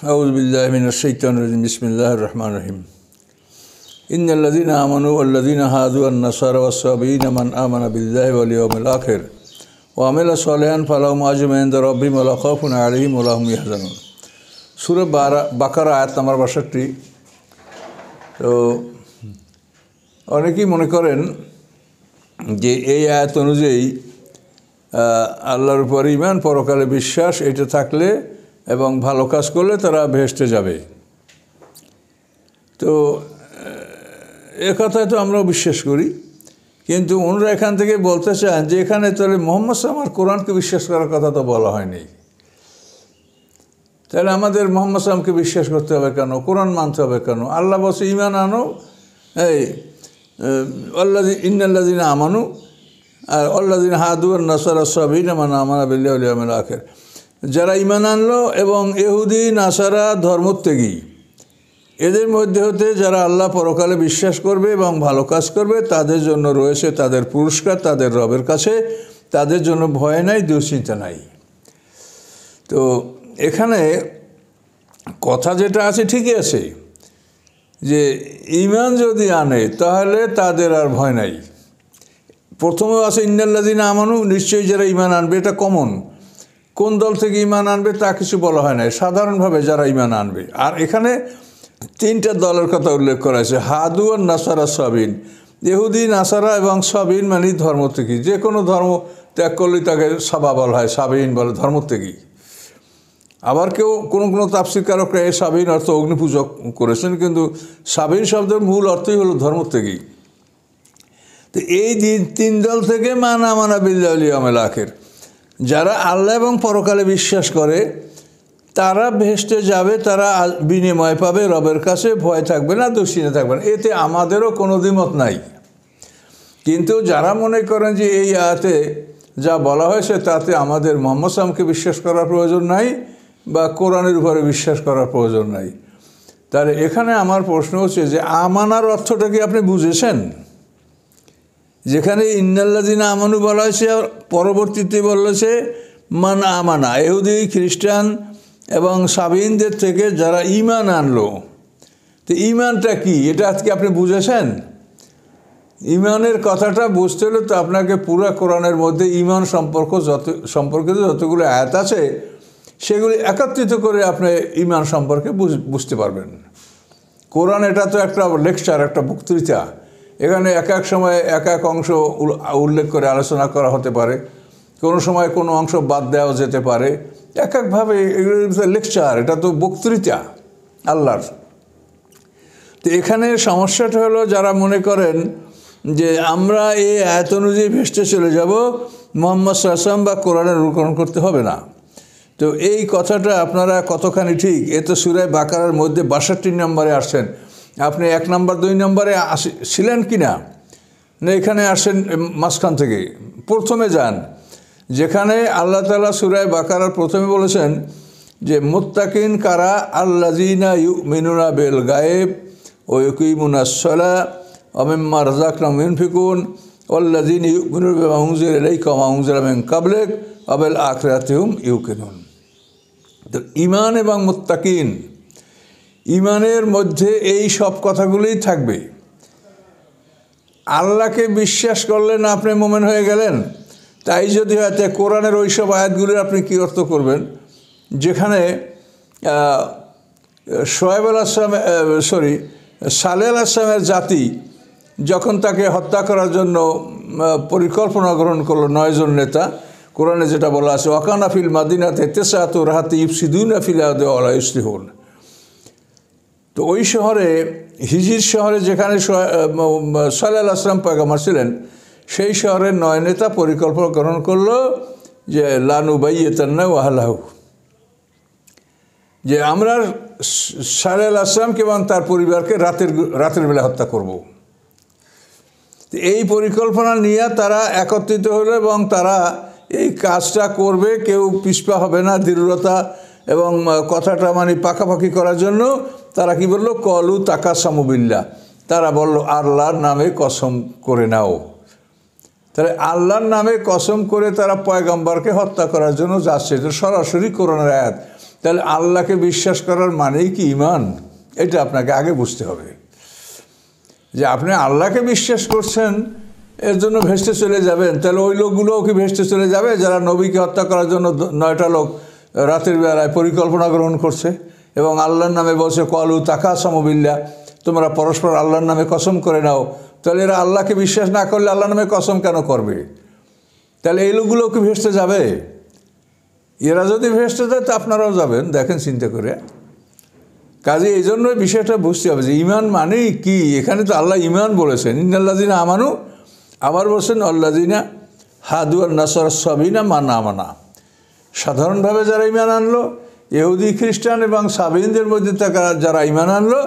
আউযুবিল্লাহি মিনাশ শাইতানির রাজিম বিসমিল্লাহির রহমানির রহিম ইন্নাল্লাযীনা আমানু ওয়াল্লাযীনা হাদু ওয়ান-নাসারা ওয়াস-সাবিয়ীনা মান আমানা বিল্লাহি ওয়াল ইয়াউমিল আখির ওয়া আমিলা সালিহান ফালাহুম আজরুন ইনদা রাব্বিহিম ওয়া লা খাউফুন আলাইহিম ওয়া লা হুম ইয়াহজানুন। সূরা বাকারা আয়াত নাম্বার ৬২। তো অনেকেই মনে করেন যে এই আয়াত অনুযায়ী আল্লাহর উপর ঈমান, পরকালে বিশ্বাস এটা থাকলে এবং ভালো কাজ করলে তারা বেহেশতে যাবে। তো এ কথায় তো আমরাও বিশ্বাস করি, কিন্তু ওনারা এখান থেকে বলতে চান যে এখানে তাহলে মুহাম্মদ সাল্লাল্লাহু আলাইহি ওয়াসাল্লাম কোরআনকে বিশ্বাস করার কথা তো বলা হয়নি, তাহলে আমাদের মুহাম্মদ সাল্লাল্লাহু আলাইহি ওয়াসাল্লামকে বিশ্বাস করতে হবে কেন, কোরআন মানতে হবে কেন? আল্লাহ বলছে ঈমান আনো, এই ইন্নাল্লাযীনা আমানু আর আল্লাযীনা হাদু ওয়ান-নাসারা ওয়াস-সাবিয়ীনা মান আমানা বিল্লাহি ওয়াল ইয়াউমিল আখির। যারা ঈমান আনলো এবং ইহুদি নাসারা ধর্মত্যাগী, এদের মধ্যে হতে যারা আল্লাহ পরকালে বিশ্বাস করবে এবং ভালো কাজ করবে তাদের জন্য রয়েছে তাদের পুরস্কার তাদের রবের কাছে, তাদের জন্য ভয় নাই, দুশ্চিন্তা নাই। তো এখানে কথা যেটা আছে ঠিকই আছে যে ঈমান যদি আনে তাহলে তাদের আর ভয় নাই। প্রথমেও আছে ইন্নাল্লাযীনা আমানু, নিশ্চয়ই যারা ঈমান আনবে, এটা কমন। কোন দল থেকে ঈমান আনবে তা কিছু বলা হয় না, সাধারণভাবে যারা ঈমান আনবে। আর এখানে তিনটা দলের কথা উল্লেখ করা হয়েছে, হাদু আর নাসারা সাবিন। ইহুদি, নাসারা এবং সাবিন মানে ধর্মত্যাগী। যে কোনো ধর্ম ত্যাগ করলেই তাকে সাবা বলা হয়, সাবিন বলে, ধর্মত্যাগী। আবার কেউ কোনো তাফসীরকারকরা এই সাবিন অর্থ অগ্নিপূজক করেছেন, কিন্তু সাবিন শব্দের মূল অর্থই হলো ধর্মত্যাগী। তো এই তিন দল থেকে মান আমানা বিল্লাহি ওয়াল ইয়াউমিল আখির, যারা আল্লাহ এবং পরকালে বিশ্বাস করে তারা বেহেশতে যাবে, তারা বিনিময় পাবে রবের কাছে, ভয় থাকবে না, দুশ্চিন্তা থাকবে না। এতে আমাদেরও কোনো দ্বিমত নাই। কিন্তু যারা মনে করেন যে এই আয়াতে যা বলা হয়েছে তাতে আমাদের মুহাম্মদ সাল্লাল্লাহু আলাইহি ওয়াসাল্লামকে বিশ্বাস করার প্রয়োজন নাই বা কোরআনের উপরে বিশ্বাস করার প্রয়োজন নাই, তাহলে এখানে আমার প্রশ্ন হচ্ছে যে আমানার অর্থটা কি আপনি বুঝেছেন? যেখানে ইন্নাল্লাযীনা আমানু বলা হয়েছে, পরবর্তীতে বলেছে মান আমানা, ইহুদি, খ্রিস্টান এবং সাবিনদের থেকে যারা ঈমান আনলো। তো ঈমানটা কি, এটা আজকে আপনি বুঝেছেন? ঈমানের কথাটা বুঝতে হলে তো আপনাকে পুরো কোরআনের মধ্যে ঈমান সম্পর্কিত যতগুলো আয়াত আছে সেগুলি একত্রিত করে আপনি ঈমান সম্পর্কে বুঝতে পারবেন। কোরআন এটা তো একটা লেকচার, একটা বক্তৃতা। এখানে এক এক সময় এক এক অংশ উল্লেখ করে আলোচনা করা হতে পারে, কোনো সময় কোনো অংশ বাদ দেওয়া যেতে পারে, এক একভাবে এগুলো লেকচার, এটা তো বক্তৃতা আল্লাহর। তো এখানে সমস্যাটা হলো যারা মনে করেন যে আমরা এই আয়াত অনুযায়ী ভেস্টে চলে যাব, মুহাম্মদ সাল্লাল্লাহু আলাইহি ওয়াসাল্লাম বা কোরআনের অনুকরণ করতে হবে না। তো এই কথাটা আপনারা কতখানি ঠিক, এ তো সূরা বাকারার মধ্যে ৬২ নম্বরে আসছেন। আপনি ১ নম্বর ২ নম্বরে ছিলেন কি না, এখানে আসেন মাঝখান থেকে, প্রথমে যান যেখানে আল্লাহ তাআলা সূরা বাকারার প্রথমে বলেছেন যে মুত্তাকিন কারা, আল্লাযীনা ইউমিনুনা বিল গায়ব ওয়া ইউকিমুনাস সালাহ ওয়া মিম্মা রাযাকনাহুম ইউনফিকুন ওয়াল্লাযীনা ইউমিনুনা বিমা উনজিলা ইলাইকা ওয়া মা উনজিলা মিন ক্বাবলিক ওয়া বিল আখিরাতি হুম ইউকিনুন। তো ঈমান এবং মুত্তাকিন, ঈমানের মধ্যে এই সব কথাগুলোই থাকবে। আল্লাহকে বিশ্বাস করলেন, আপনি মুমিন হয়ে গেলেন। তাই যদি হয় কোরআনের ওই সব আয়াতগুলির আপনি কী অর্থ করবেন যেখানে সালেহ আলাইহিস সালামের জাতি যখন তাকে হত্যা করার জন্য পরিকল্পনা গ্রহণ করলো ৯ জন নেতা, কোরআনে যেটা বলা আছে ওয়াকানা ফিল মাদিনাতে তিসআতু রাহাতি ইফসিদুনা ফিল আরদি ওয়া লা ইউসলিহুন। তো ওই শহরে, হিজির শহরে যেখানে সালেহ আলাইহিস সালাম পয়গম্বর ছিলেন, সেই শহরের ৯ নেতা পরিকল্পনা গ্রহণ করলো যে লানুবাইয়িতান্না আহলাহু, যে আমরা সালেহ আলাইহিস সালামকে এবং তার পরিবারকে রাতের বেলা হত্যা করব। এই পরিকল্পনা নিয়ে তারা একত্রিত হলো এবং তারা এই কাজটা করবে, কেউ পিছপা হবে না। দৃঢ়তা এবং কথাটা মানে পাকাপাকি করার জন্য তারা কি বললো, কলু তাকাসামু বিল্লাহ, তারা বলল আল্লাহর নামে কসম করে নাও। তাহলে আল্লাহর নামে কসম করে তারা পয়গম্বরকে হত্যা করার জন্য যাচ্ছে, তো সরাসরি কোরআনের আয়াত। তাহলে আল্লাহকে বিশ্বাস করার মানেই কি ঈমান? এটা আপনাকে আগে বুঝতে হবে যে আপনি আল্লাহকে বিশ্বাস করছেন এর জন্য ভেস্তে চলে যাবেন, তাহলে ওই লোকগুলোও কি ভেস্তে চলে যাবে যারা নবীকে হত্যা করার জন্য 9টা লোক রাতের বেলায় পরিকল্পনা গ্রহণ করছে এবং আল্লাহর নামে বলছে কলু তাকাসামু বিল্লাহ, তোমরা পরস্পর আল্লাহর নামে কসম করে নাও। তাহলে এরা আল্লাহকে বিশ্বাস না করলে আল্লাহর নামে কসম কেন করবে? তাহলে এই লোকগুলোও কি ভেস্তে যাবে? এরা যদি ভেস্তে যায় তো আপনারাও যাবেন, দেখেন চিন্তা করে। কাজে এই জন্য বিষয়টা বুঝতে হবে যে ঈমান মানেই কি। এখানে তো আল্লাহ ঈমান বলেছেন, ইন্নাল্লাযিনা আমানু, আবার বলছেন আল্লাযিনা হাদু ওয়ান নাসারা সাবিনা মান আমানা। সাধারণভাবে যারা ঈমান আনলো, ইহুদি খ্রিস্টান এবং সাবিনদের মধ্যে থাকা যারা ঈমান আনলো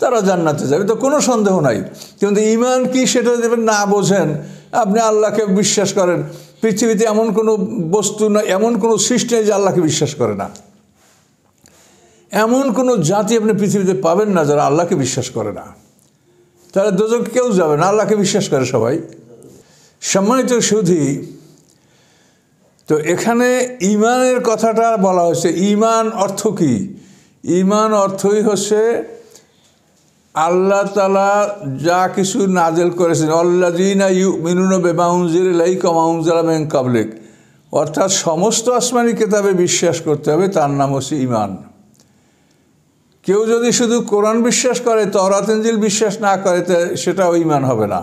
তারা জান্নাতে যাবে, তো কোনো সন্দেহ নাই। কিন্তু ঈমান কি সেটা যদি না বোঝেন, আপনি আল্লাহকে বিশ্বাস করেন, পৃথিবীতে এমন কোনো বস্তু না, এমন কোনো সৃষ্টি নেই যে আল্লাহকে বিশ্বাস করে না। এমন কোনো জাতি আপনি পৃথিবীতে পাবেন না যারা আল্লাহকে বিশ্বাস করে না। তাহলে দোজখে কেউ যাবে না, আল্লাহকে বিশ্বাস করে সবাই। সম্মানিত সুধী, তো এখানে ঈমানের কথাটা বলা হয়েছে। ঈমান অর্থ কি? ঈমান অর্থই হচ্ছে আল্লাহ তাআলা যা কিছু নাযিল করেছেন, আল্লাযীনা ইউমিনুনা বিমা উনজিলা ইলাইকা ওয়া মা উনজিলা মিন ক্বাবলিক, অর্থাৎ সমস্ত আসমানি কিতাবে বিশ্বাস করতে হবে, তার নাম হচ্ছে ঈমান। কেউ যদি শুধু কোরআন বিশ্বাস করে, তাওরাত ইনজিল বিশ্বাস না করে, সেটাও ঈমান হবে না।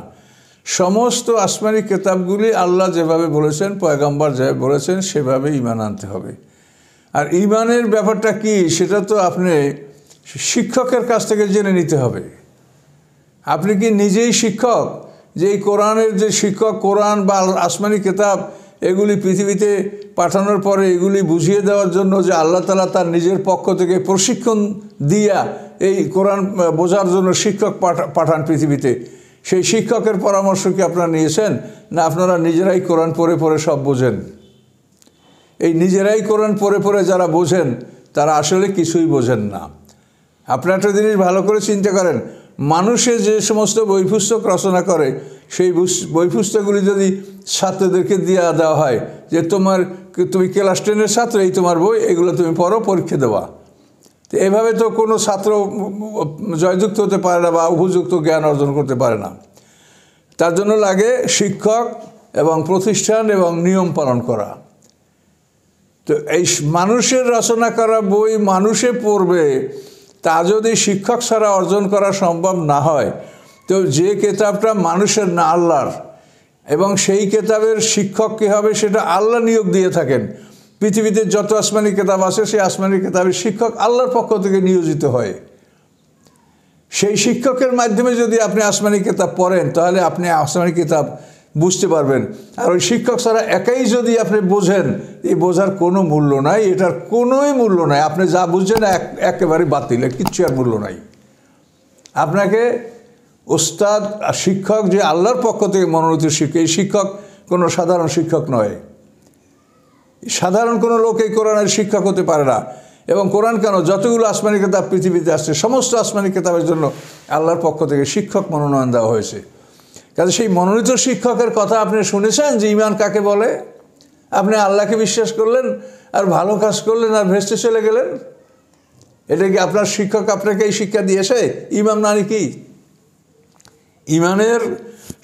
সমস্ত আসমানি কিতাবগুলি আল্লাহ যেভাবে বলেছেন, পয়গম্বর যেভাবে বলেছেন, সেভাবে ঈমান আনতে হবে। আর ঈমানের ব্যাপারটা কি সেটা তো আপনি শিক্ষকের কাছ থেকে জেনে নিতে হবে। আপনি কি নিজেই শিক্ষক? যে এই কোরআনের যে শিক্ষক, কোরআন বা আসমানি কিতাব এগুলি পৃথিবীতে পাঠানোর পরে এগুলি বুঝিয়ে দেওয়ার জন্য যে আল্লাহ তাআলা তার নিজের পক্ষ থেকে প্রশিক্ষণ দিয়া এই কোরআন বোঝার জন্য শিক্ষক পাঠান পৃথিবীতে, সেই শিক্ষকের পরামর্শ কি আপনারা নিয়েছেন? না আপনারা নিজেরাই কোরআন পড়ে পড়ে সব বোঝেন? এই নিজেরাই কোরআন পড়ে পড়ে যারা বোঝেন তারা আসলে কিছুই বোঝেন না। আপনারা একটা জিনিস ভালো করে চিন্তা করেন, মানুষে যে সমস্ত বই পুস্তক রচনা করে, সেই বই পুস্তকগুলি যদি ছাত্রদেরকে দেওয়া হয় যে তুমি ক্লাস 10-এর ছাত্র, এই তোমার বই, এগুলো তুমি পড়ো, পরীক্ষা দেওয়া, তো এভাবে তো কোনো ছাত্র জয়যুক্ত হতে পারে না বা উপযুক্ত জ্ঞান অর্জন করতে পারে না। তার জন্য লাগে শিক্ষক এবং প্রতিষ্ঠান এবং নিয়ম পালন করা। তো এই মানুষের রচনা করা বই মানুষে পড়বে, তা যদি শিক্ষক ছাড়া অর্জন করা সম্ভব না হয়, তো যে কিতাবটা মানুষের না আল্লাহর, এবং সেই কিতাবের শিক্ষক কী হবে সেটা আল্লাহ নিয়োগ দিয়ে থাকেন। পৃথিবীতে যত আসমানি কিতাব আছে, সেই আসমানি কিতাবের শিক্ষক আল্লাহর পক্ষ থেকে নিয়োজিত হয়। সেই শিক্ষকের মাধ্যমে যদি আপনি আসমানি কিতাব পড়েন, তাহলে আপনি আসমানি কিতাব বুঝতে পারবেন। আর ওই শিক্ষক ছাড়া একাই যদি আপনি বোঝেন, এই বোঝার কোনো মূল্য নাই, এটার কোনোই মূল্য নাই। আপনি যা বুঝছেন একেবারে বাতিল, কিচ্ছু আর মূল্য নাই। আপনাকে ওস্তাদ আর শিক্ষক যে আল্লাহর পক্ষ থেকে মনোনীত শিক্ষক, এই শিক্ষক কোনো সাধারণ শিক্ষক নয়। সাধারণ কোনো লোক এই কোরআনের শিক্ষক হতে পারে না। এবং কোরআন কেন, যতগুলো আসমানি কিতাব পৃথিবীতে আসছে, সমস্ত আসমানি কিতাবের জন্য আল্লাহর পক্ষ থেকে শিক্ষক মনোনয়ন দেওয়া হয়েছে। কাজে সেই মনোনীত শিক্ষকের কথা আপনি শুনেছেন যে ঈমান কাকে বলে? আপনি আল্লাহকে বিশ্বাস করলেন আর ভালো কাজ করলেন আর ভেস্তে চলে গেলেন। এটা কি আপনার শিক্ষক আপনাকে এই শিক্ষা দিয়েছে? ঈমান মানে কি? ঈমানের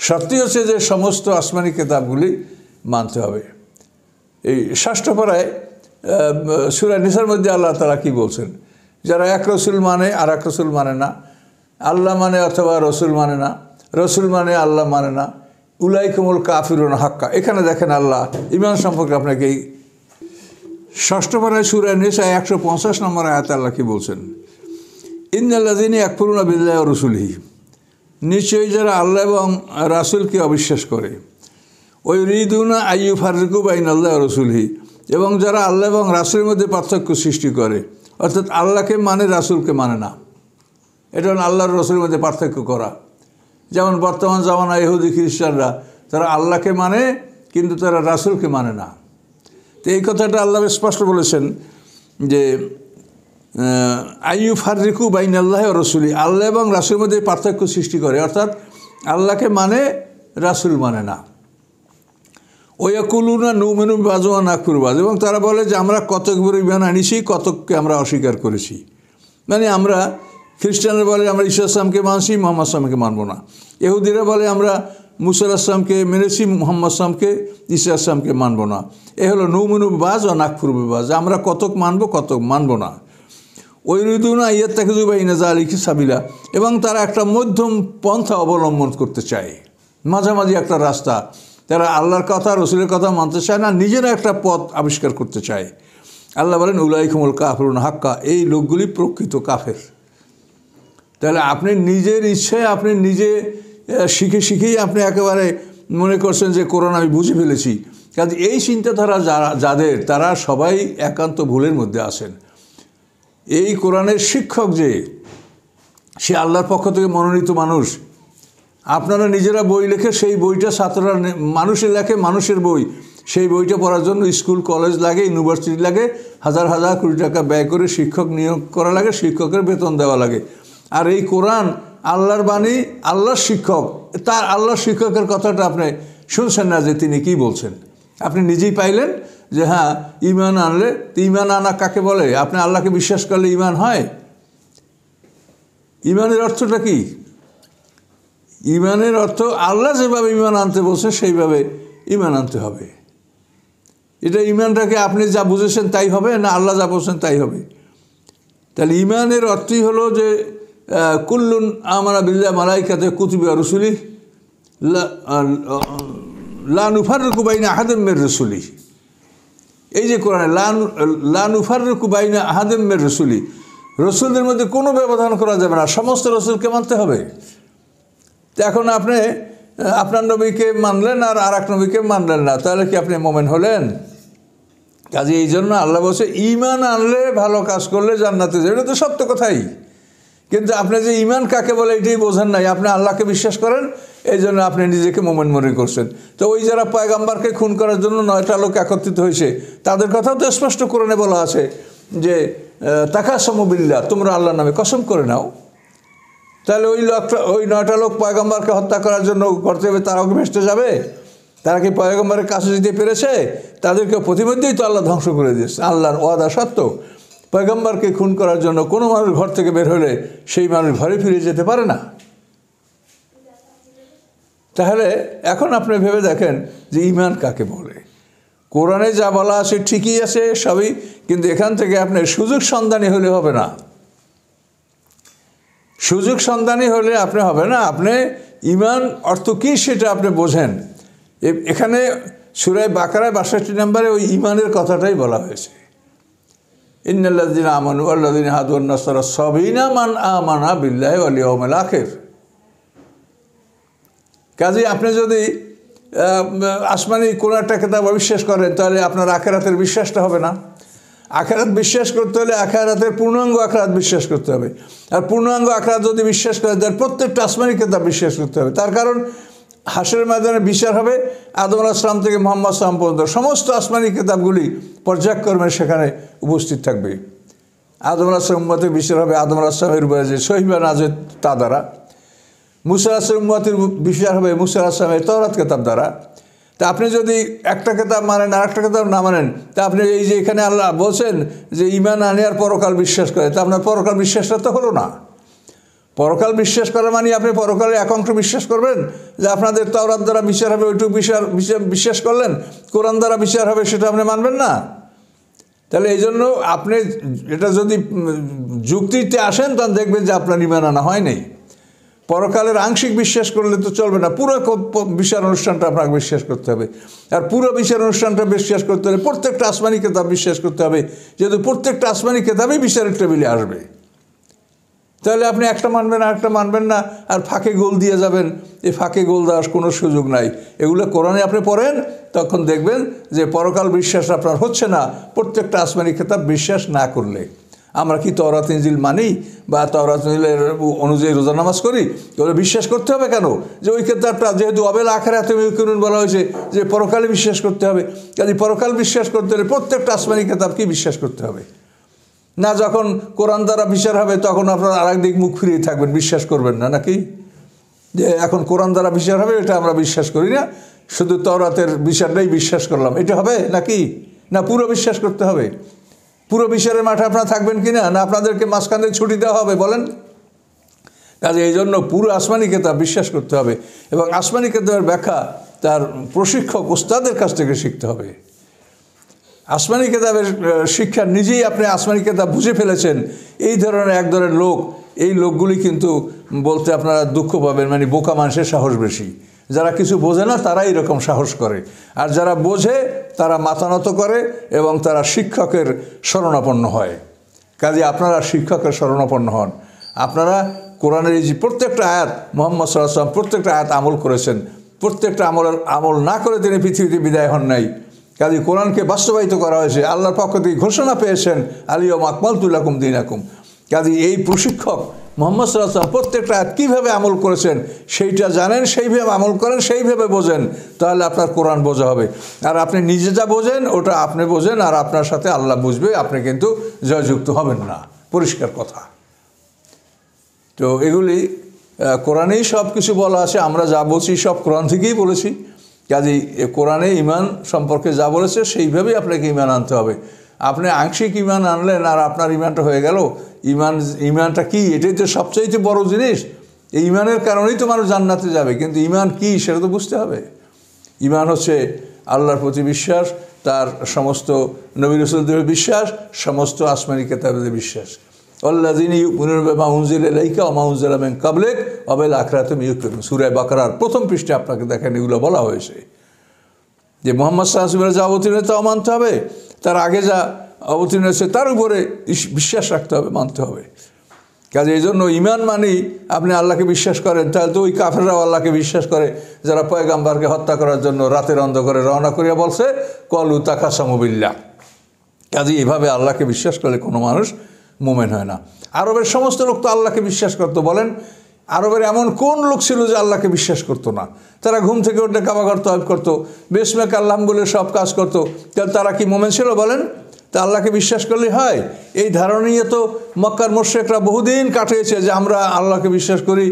শর্তই হচ্ছে যে সমস্ত আসমানি কিতাবগুলি মানতে হবে। এই ষষ্ঠ পারায় সূরা নিসার মধ্যে আল্লাহ তাআলা কি বলছেন? যারা এক রসুল মানে আর এক রসুল মানে না, আল্লাহ মানে অথবা রসুল মানে না, রসুল মানে আল্লাহ মানে না, উলাইকুমুল কাফিরুন হাক্কা। এখানে দেখেন আল্লাহ ঈমান সম্পর্কে আপনাকে এই ষষ্ঠ পারায় সূরা নিসা 150 নম্বর আয়াতে আল্লাহ কি বলছেন? ইন্নাল্লাযীনা ইয়াকফুরুনা বিল্লাহি ওয়া রাসূলিহি, নিশ্চয়ই যারা আল্লাহ এবং রাসূলকে অবিশ্বাস করে, ওই রিদুনা আইয়ুফাররিকু বাইনাল্লাহি ওয়া রাসূলিহি, এবং যারা আল্লাহ এবং রাসূলের মধ্যে পার্থক্য সৃষ্টি করে, অর্থাৎ আল্লাহকে মানে রাসূলকে মানে না। এটা আল্লাহর রাসূলের মধ্যে পার্থক্য করা। যেমন বর্তমান জামানায় ইহুদি খ্রিস্টানরা, তারা আল্লাহকে মানে কিন্তু তারা রাসূলকে মানে না। তো এই কথাটা আল্লাহ স্পষ্ট বলেছেন যে আইয়ুফাররিকু বাইনাল্লাহি ওয়া রাসূলিহি, আল্লাহ এবং রাসূলের মধ্যে পার্থক্য সৃষ্টি করে, অর্থাৎ আল্লাহকে মানে রাসূল মানে না। ওয়াকুলুনা নুমিনু বিবাযু ওয়া নাকফুরু বিবায, এবং তারা বলে যে আমরা কতকবার ঈমান আনিছি, কতককে আমরা অস্বীকার করেছি। মানে আমরা খ্রিস্টানরা বলে আমরা ঈসা আসলামকে মানছি, মুহাম্মদ আসলামকে মানব না। ইহুদিরা বলে আমরা মুসা আসলামকে মেনেছি, মুহাম্মদ আসলামকে ঈসা আসলামকে মানব না। এ হলো নুমিনু বিবায ওয়া নাকফুরু বিবায, আমরা কতক মানব কতক মানব না। ওয়ুরিদুনা আইয়াত্তাখিযু বাইনা যালিকা সাবিলা, এবং তারা একটা মধ্যম পন্থা অবলম্বন করতে চায়, মাঝামাঝি একটা রাস্তা। তারা আল্লাহর কথা রসুলের কথা মানতে চায় না, নিজেরা একটা পথ আবিষ্কার করতে চায়। আল্লাহ বলেন উলাইকুমুল কাফিরুন হাক্কা, এই লোকগুলি প্রকৃত কাফের। তাহলে আপনি নিজের ইচ্ছায় আপনি নিজে শিখেই আপনি একেবারে মনে করছেন যে কোরআন আমি বুঝে ফেলেছি। কাজে এই চিন্তাধারা যাদের, তারা সবাই একান্ত ভুলের মধ্যে আছেন। এই কোরআনের শিক্ষক যে, সে আল্লাহর পক্ষ থেকে মনোনীত মানুষ। আপনারা নিজেরা বই লেখে, সেই বইটা ছাত্ররা মানুষের লেখে, মানুষের বই, সেই বইটা পড়ার জন্য স্কুল কলেজ লাগে, ইউনিভার্সিটি লাগে, হাজার হাজার কোটি টাকা ব্যয় করে শিক্ষক নিয়োগ করা লাগে, শিক্ষকের বেতন দেওয়া লাগে। আর এই কোরআন আল্লাহর বাণী, আল্লাহর শিক্ষক, তার আল্লাহর শিক্ষকের কথাটা আপনি শুনছেন না যে তিনি কি বলছেন। আপনি নিজেই পাইলেন যে হ্যাঁ ঈমান আনলে, ঈমান আনা কাকে বলে? আপনি আল্লাহকে বিশ্বাস করলে ঈমান হয়? ঈমানের অর্থটা কি? ঈমানের অর্থ আল্লাহ যেভাবে ঈমান আনতে বলছে সেইভাবে ঈমান আনতে হবে। এটা ঈমানটাকে আপনি যা বুঝেছেন তাই হবে, না আল্লাহ যা বলছেন তাই হবে? তাহলে ঈমানের অর্থই হলো যে কুল্লুন আমানা বিল্লাহি মালাইকাতি কুতুবি ওয়া রুসুলি লা নুফাররিকু বাইনা আহাদিম মির রুসুলি। এই যে কোরআনে লা নুফাররিকু বাইনা আহাদিম মির রুসুলি, রসুলদের মধ্যে কোনো ব্যবধান করা যাবে না, সমস্ত রসুলকে মানতে হবে। তো এখন আপনি আপনার নবীকে মানলেন আর এক নবীকে মানলেন না, তাহলে কি আপনি মোমেন হলেন? কাজে এই জন্য আল্লাহ বলছে ঈমান আনলে, ভালো কাজ করলে জান্নাতে যাবে। এটা তো সত্য কথাই, কিন্তু আপনি যে ঈমান কাকে বলে এটাই বোঝেন নাই। আপনি আল্লাহকে বিশ্বাস করেন, এই জন্য আপনি নিজেকে মোমেন মনে করছেন। তো ওই যারা পয়গম্বরকে খুন করার জন্য 9টা লোক একত্রিত হয়েছে, তাদের কথাও তো স্পষ্ট কোরআনে বলা আছে যে তাকাসমু বিল্লাহ, তোমরা আল্লাহর নামে কসম করে নাও। তাহলে ওই 9টা লোক পয়গম্বরকে হত্যা করার জন্য করতে হবে, তারাও কি ভেস্তে যাবে? তারা কি পয়গম্বরের কাছে যেতে পেরেছে? তাদেরকে প্রতিমধ্যেই তো আল্লাহ ধ্বংস করে দিয়েছে। আল্লাহর ওয়াদা সত্য, পয়গম্বরকে খুন করার জন্য কোনো মানুষ ঘর থেকে বের হলে সেই মানুষ ঘরে ফিরে যেতে পারে না। তাহলে এখন আপনি ভেবে দেখেন যে ঈমান কাকে বলে। কোরআনে যা বলা আছে ঠিকই আছে সবই, কিন্তু এখান থেকে আপনার সুযোগ সন্ধানী হলে হবে না। সুযোগ সন্ধানী হলে আপনি হবে না। আপনি ঈমান অর্থ কী সেটা আপনি বোঝেন। এখানে সূরা বাকারায় 62 নম্বরে ওই ঈমানের কথাটাই বলা হয়েছে। ইন্নাল্লাযীনা আমানু ওয়াল্লাযীনা হাদু ওয়ান নাসারা সাবিনা মান আমানা বিল্লাহি ওয়াল ইয়াউমিল আখির। কাজেই আপনি যদি আসমানি কোনো একটা কিতাব অবিশ্বাস করেন, তাহলে আপনার আখিরাতের বিশ্বাসটা হবে না। আখিরাত বিশ্বাস করতে হলে আখিরাতের পূর্ণাঙ্গ আখিরাত বিশ্বাস করতে হবে। আর পূর্ণাঙ্গ আখিরাত যদি বিশ্বাস করেন, তাহলে প্রত্যেকটা আসমানি কিতাব বিশ্বাস করতে হবে। তার কারণ হাসরের ময়দানে বিচার হবে, আদম আলাইহিস সালাম থেকে মুহাম্মদ সাল্লাল্লাহু আলাইহি ওয়াসাল্লাম পর্যন্ত সমস্ত আসমানি কিতাবগুলি পর্যায়ক্রমে সেখানে উপস্থিত থাকবে। আদম আলাইহিস সালাম উম্মতের বিচার হবে আদম আলাইহিস সালামের উপরে যে সহিহ বা নাযিল তা দ্বারা। মুসা আলাইহিস সালাম উম্মতের বিচার হবে মুসা আলাইহিস সালামের তাওরাত কিতাব দ্বারা। তা আপনি যদি একটা কিতাব মানেন আর একটা কিতাব না মানেন, তা আপনি এই যে এখানে আল্লাহ বলছেন যে ঈমান আনে আর পরকাল বিশ্বাস করে, তা আপনার পরকাল বিশ্বাসটা তো হলো না। পরকাল বিশ্বাস করা মানে আপনি পরকালে এক অংশ বিশ্বাস করবেন যে আপনাদের তাওরাত দ্বারা বিচার হবে, ওইটুকু বিশ্বাস করলেন। কোরআন দ্বারা বিচার হবে সেটা আপনি মানবেন না। তাহলে এই জন্য আপনি এটা যদি যুক্তিতে আসেন, তখন দেখবেন যে আপনার ঈমান আনা হয় নাই। পরকালের আংশিক বিশ্বাস করলে তো চলবে না, পুরো বিচার অনুষ্ঠানটা আপনাকে বিশ্বাস করতে হবে। আর পুরো বিচার অনুষ্ঠানটা বিশ্বাস করতে হলে প্রত্যেকটা আসমানি কিতাব বিশ্বাস করতে হবে, যেহেতু প্রত্যেকটা আসমানি কিতাবই বিচারের টেবিলে আসবে। তাহলে আপনি একটা মানবেন আর একটা মানবেন না, আর ফাঁকে গোল দিয়ে যাবেন। এই ফাঁকে গোল দেওয়ার কোনো সুযোগ নাই। এগুলো কোরআনে আপনি পড়েন, তখন দেখবেন যে পরকাল বিশ্বাস আপনার হচ্ছে না প্রত্যেকটা আসমানি কিতাব বিশ্বাস না করলে। আমরা কি তাওরাত ইনজিল মানি বা তাওরাত ইনজিলের অনুযায়ী রোজা নামাজ করি? এগুলো বিশ্বাস করতে হবে কেন? যে ওই কিতাবটা যেহেতু অবেল আখিরাতে ইউকিনুন বলা হয়েছে যে পরকালে বিশ্বাস করতে হবে। কাজে পরকাল বিশ্বাস করতে হলে প্রত্যেকটা আসমানি কিতাবকে বিশ্বাস করতে হবে। না যখন কোরআন দ্বারা বিচার হবে তখন আপনারা আরেক দিক মুখ ফিরিয়ে থাকবেন, বিশ্বাস করবেন না নাকি? যে এখন কোরআন দ্বারা বিচার হবে এটা আমরা বিশ্বাস করি না, শুধু তওরাতের বিচারটাই বিশ্বাস করলাম, এটা হবে নাকি? না পুরো বিশ্বাস করতে হবে? পুরো বিচারের মাঠে আপনারা থাকবেন কি না? না আপনাদেরকে মাঝখানে ছুটি দেওয়া হবে? বলেন। কাজে এই জন্য পুরো আসমানি কিতাব বিশ্বাস করতে হবে এবং আসমানি কিতাবের ব্যাখ্যা তার প্রশিক্ষক ওস্তাদের কাছ থেকে শিখতে হবে। আসমানি কিতাবের শিক্ষা নিজেই আপনি আসমানি কিতাব বুঝে ফেলেছেন, এই ধরনের এক ধরনের লোক, এই লোকগুলি কিন্তু বলতে আপনারা দুঃখ পাবেন, মানে বোকা মানুষের সাহস বেশি। যারা কিছু বোঝে না তারা এরকম সাহস করে, আর যারা বোঝে তারা মাথা নত করে এবং তারা শিক্ষকের শরণাপন্ন হয়। কাজে আপনারা শিক্ষকের শরণাপন্ন হন। আপনারা কোরআনের এই যে প্রত্যেকটা আয়াত, মুহাম্মদ সাল্লাল্লাহু আলাইহি ওয়াসাল্লাম প্রত্যেকটা আয়াত আমল করেছেন, প্রত্যেকটা আমল না করে তিনি পৃথিবীতে বিদায় হন নাই। কাজে কোরআনকে বাস্তবায়িত করা হয়েছে, আল্লাহর পক্ষ থেকে ঘোষণা পেয়েছেন আল-ইয়াওমা আকমালতু লাকুম দীনাকুম। কাজে এই প্রশিক্ষক মুহাম্মদ সাল্লাল্লাহু আলাইহি ওয়াসাল্লাম প্রত্যেকটা আয়াত কীভাবে আমল করেছেন সেইটা জানেন, সেইভাবে আমল করেন, সেইভাবে বোঝেন, তাহলে আপনার কোরআন বোঝা হবে। আর আপনি নিজে যা বোঝেন ওটা আপনি বোঝেন, আর আপনার সাথে আল্লাহ বুঝবে, আপনি কিন্তু জয়যুক্ত হবেন না, পরিষ্কার কথা। তো এগুলি কোরআনেই সব কিছু বলা আছে, আমরা যা বলছি সব কোরআন থেকেই বলেছি। কাজেই কোরআনে ঈমান সম্পর্কে যা বলেছে সেইভাবেই আপনাকে ঈমান আনতে হবে। আপনি আংশিক ঈমান আনলেন আর আপনার ঈমানটা হয়ে গেল। ঈমানটা কি? এটাই তো সবচাইতে বড় জিনিস। এই ঈমানের কারণেই তো মানুষ জান্নাতে যাবে, কিন্তু ঈমান কি সেটা তো বুঝতে হবে। ঈমান হচ্ছে আল্লাহর প্রতি বিশ্বাস, তার সমস্ত নবী রাসূলদের বিশ্বাস, সমস্ত আসমানি কিতাবের বিশ্বাস। আল্লাযীনা ইউমিনুনা বিমা উনজিলা ইলাইকা ওয়া মা উনজিলা মিন ক্বাবলিক ওয়া বিল আখিরাতি হুম ইউকিনুন। সূরা বাকারার প্রথম পৃষ্ঠাে আপনাকে দেখেন এগুলো বলা হয়েছে যে মুহাম্মদ সাল্লাল্লাহু আলাইহি ওয়াসাল্লাম যা অবতীর্ণ তা মানতে হবে, তার আগে যা অবতীর্ণ হয়েছে তার উপরে বিশ্বাস রাখতে হবে, মানতে হবে। কাজে এই জন্য ঈমান মানেই আপনি আল্লাহকে বিশ্বাস করেন, তাহলে তো ওই কাফেররাও আল্লাহকে বিশ্বাস করে, যারা পয়গাম্বরকে হত্যা করার জন্য রাতের অন্ধকারে রওনা করিয়া বলছে ক্বালু তাকাসামু বিল্লাহ। কাজে এভাবে আল্লাহকে বিশ্বাস করলে কোনো মানুষ মুমিন হয় না। আরবের সমস্ত লোক তো আল্লাহকে বিশ্বাস করতো। বলেন, আরবের এমন কোন লোক ছিল যে আল্লাহকে বিশ্বাস করতো না? তারা ঘুম থেকে উঠে কাবা ঘর তওয়াফ করতো, বিসমিল্লাহ আল্লাহুম বলে সব কাজ করতো। তাহলে তারা কি মুমিন ছিল? বলেন। তা আল্লাহকে বিশ্বাস করলেই হয়? এই ধারণা নিয়ে তো মক্কার মুশরিকরা বহুদিন কাটিয়েছে যে আমরা আল্লাহকে বিশ্বাস করি,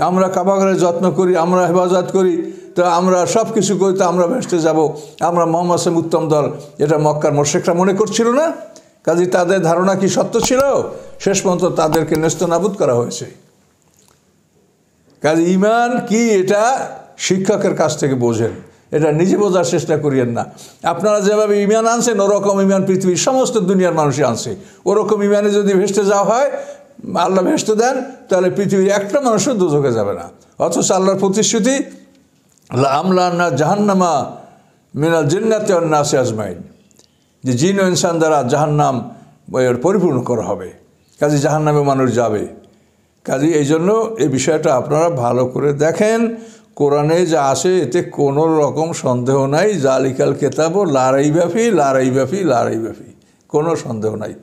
আমরা কাবা ঘরের যত্ন করি, আমরা হেফাজত করি, তো আমরা সব কিছু করি, তো আমরা বেহেশতে যাব, আমরা মুহাম্মদ সাল্লাল্লাহু আলাইহি ওয়াসাল্লাম উত্তম দল। এটা মক্কার মুশরিকরা মনে করছিল না? কাজে তাদের ধারণা কি সত্য ছিল? শেষ পর্যন্ত তাদেরকে নেস্তনাবুদ করা হয়েছে। কাজে ঈমান কি এটা শিক্ষকের কাছ থেকে বোঝেন, এটা নিজে বোঝার চেষ্টা করিয়েন না। আপনারা যেভাবে ঈমান আনছেন ওরকম ঈমান পৃথিবীর সমস্ত দুনিয়ার মানুষই আনছে। ওরকম ঈমানে যদি ভেস্তে যাওয়া হয়, আল্লাহ ভেস্তে দেন, তাহলে পৃথিবীর একটা মানুষও দোজখে যাবে না। অথচ আল্লাহর প্রতিশ্রুতি লাআমলাআন্না জাহান্নামা মিনাল জিন্নাতি ওয়ান নাসি আজমাইন, যে জিন ও ইনসান দ্বারা জাহান্নাম পরিপূর্ণ করা হবে। কাজে জাহান্নামে মানুষ যাবে। কাজে এই জন্য এই বিষয়টা আপনারা ভালো করে দেখেন। কোরআনে যা আছে এতে কোনো রকম সন্দেহ নাই। জালিকাল কিতাবু লা রাইবা ফিহি, লা রাইবা ফিহি, লা রাইবা ফিহি, কোনো সন্দেহ নাই।